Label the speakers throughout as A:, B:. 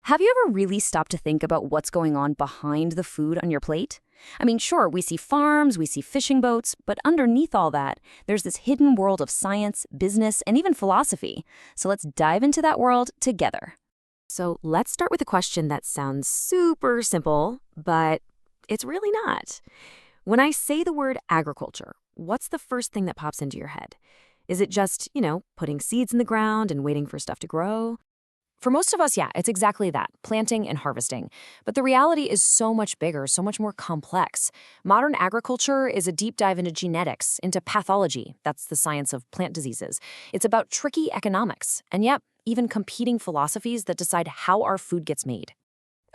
A: Have you ever really stopped to think about what's going on behind the food on your plate? I mean, sure, we see farms, we see fishing boats, but underneath all that, there's this hidden world of science, business, and even philosophy. So let's dive into that world together. So let's start with a question that sounds super simple, but it's really not. When I say the word agriculture, what's the first thing that pops into your head? Is it just, putting seeds in the ground and waiting for stuff to grow? For most of us, yeah, it's exactly that, planting and harvesting. But the reality is so much bigger, so much more complex. Modern agriculture is a deep dive into genetics, into pathology. That's the science of plant diseases. It's about tricky economics, and yep, even competing philosophies that decide how our food gets made.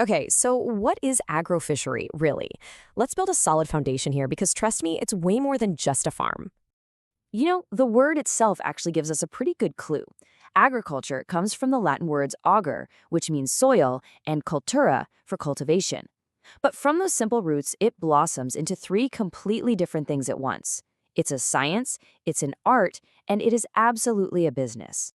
A: Okay, so what is agri-fishery, really? Let's build a solid foundation here because trust me, it's way more than just a farm. The word itself actually gives us a pretty good clue. Agriculture comes from the Latin words auger, which means soil, and cultura, for cultivation. But from those simple roots, it blossoms into three completely different things at once. It's a science, it's an art, and it is absolutely a business.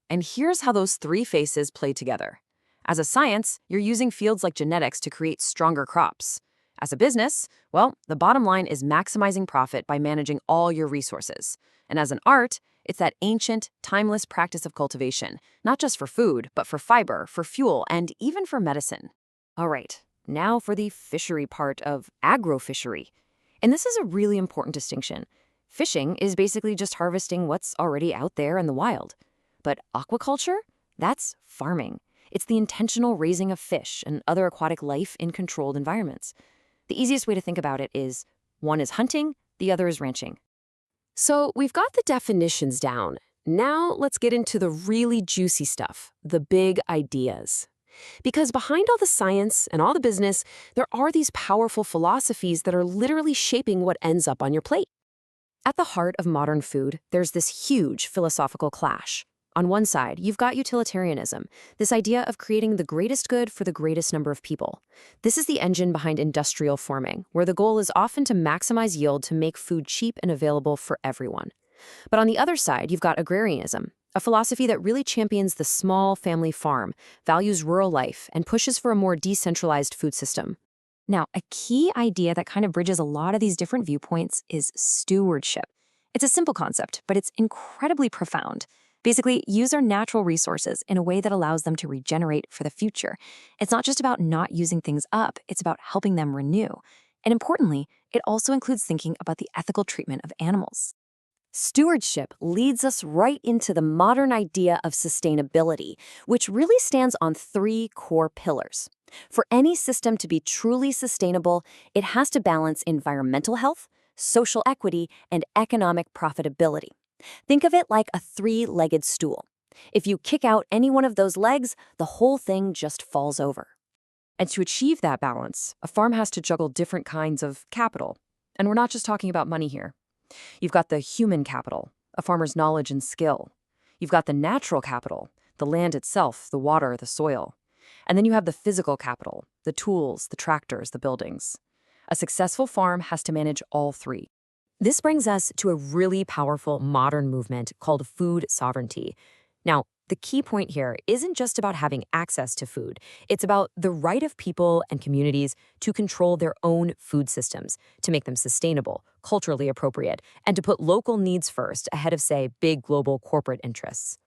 A: And here's how those three faces play together. As a science, you're using fields like genetics to create stronger crops. As a business, well, the bottom line is maximizing profit by managing all your resources. And as an art, it's that ancient, timeless practice of cultivation, not just for food, but for fiber, for fuel, and even for medicine. All right, now for the fishery part of agro-fishery. And this is a really important distinction. Fishing is basically just harvesting what's already out there in the wild. But aquaculture? That's farming. It's the intentional raising of fish and other aquatic life in controlled environments. The easiest way to think about it is one is hunting, the other is ranching. So we've got the definitions down. Now let's get into the really juicy stuff, the big ideas. Because behind all the science and all the business, there are these powerful philosophies that are literally shaping what ends up on your plate. At the heart of modern food, there's this huge philosophical clash. On one side, you've got utilitarianism, this idea of creating the greatest good for the greatest number of people. This is the engine behind industrial farming, where the goal is often to maximize yield to make food cheap and available for everyone. But on the other side, you've got agrarianism, a philosophy that really champions the small family farm, values rural life, and pushes for a more decentralized food system. Now, a key idea that kind of bridges a lot of these different viewpoints is stewardship. It's a simple concept, but it's incredibly profound. Basically, use our natural resources in a way that allows them to regenerate for the future. It's not just about not using things up, it's about helping them renew. And importantly, it also includes thinking about the ethical treatment of animals. Stewardship leads us right into the modern idea of sustainability, which really stands on three core pillars. For any system to be truly sustainable, it has to balance environmental health, social equity, and economic profitability. Think of it like a three-legged stool. If you kick out any one of those legs, the whole thing just falls over. And to achieve that balance, a farm has to juggle different kinds of capital. And we're not just talking about money here. You've got the human capital, a farmer's knowledge and skill. You've got the natural capital, the land itself, the water, the soil. And then you have the physical capital, the tools, the tractors, the buildings. A successful farm has to manage all three. This brings us to a really powerful modern movement called food sovereignty. Now, the key point here isn't just about having access to food. It's about the right of people and communities to control their own food systems, to make them sustainable, culturally appropriate, and to put local needs first ahead of, say, big global corporate interests.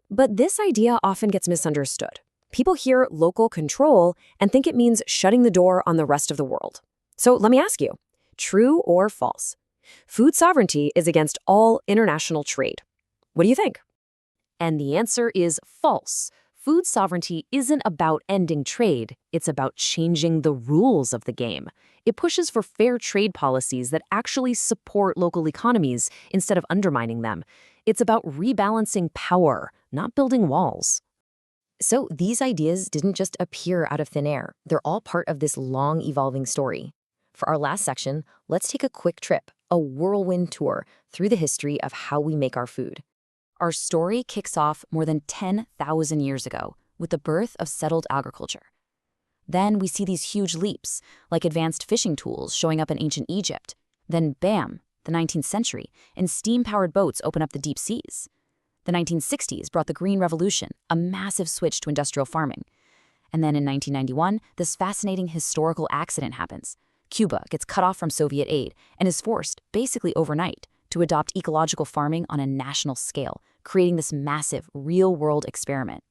A: But this idea often gets misunderstood. People hear local control and think it means shutting the door on the rest of the world. So let me ask you, true or false? Food sovereignty is against all international trade. What do you think? And the answer is false. Food sovereignty isn't about ending trade. It's about changing the rules of the game. It pushes for fair trade policies that actually support local economies instead of undermining them. It's about rebalancing power, not building walls. So these ideas didn't just appear out of thin air. They're all part of this long evolving story. For our last section, let's take a quick trip, a whirlwind tour through the history of how we make our food. Our story kicks off more than 10,000 years ago with the birth of settled agriculture. Then we see these huge leaps, like advanced fishing tools showing up in ancient Egypt. Then bam, the 19th century, and steam-powered boats open up the deep seas. The 1960s brought the Green Revolution, a massive switch to industrial farming. And then in 1991, this fascinating historical accident happens. Cuba gets cut off from Soviet aid and is forced, basically overnight, to adopt ecological farming on a national scale, creating this massive, real-world experiment.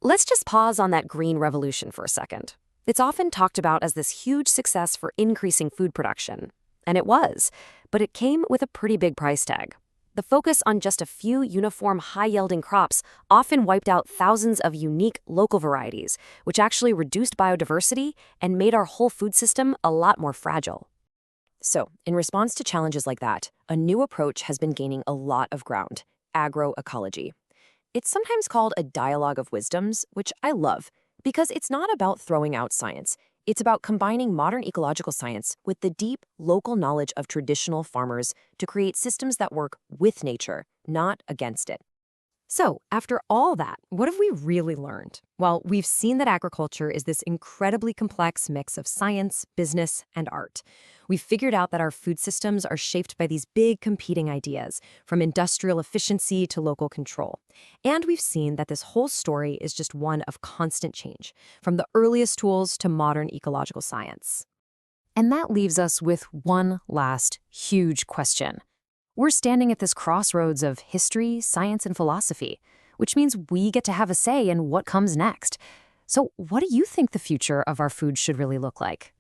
A: Let's just pause on that green revolution for a second. It's often talked about as this huge success for increasing food production. And it was, but it came with a pretty big price tag. The focus on just a few uniform high-yielding crops often wiped out thousands of unique local varieties, which actually reduced biodiversity and made our whole food system a lot more fragile. So, in response to challenges like that, a new approach has been gaining a lot of ground: agroecology. It's sometimes called a dialogue of wisdoms, which I love, because it's not about throwing out science. It's about combining modern ecological science with the deep local knowledge of traditional farmers to create systems that work with nature, not against it. So, after all that, what have we really learned? Well, we've seen that agriculture is this incredibly complex mix of science, business, and art. We've figured out that our food systems are shaped by these big competing ideas, from industrial efficiency to local control. And we've seen that this whole story is just one of constant change, from the earliest tools to modern ecological science. And that leaves us with one last huge question. We're standing at this crossroads of history, science, and philosophy, which means we get to have a say in what comes next. So what do you think the future of our food should really look like?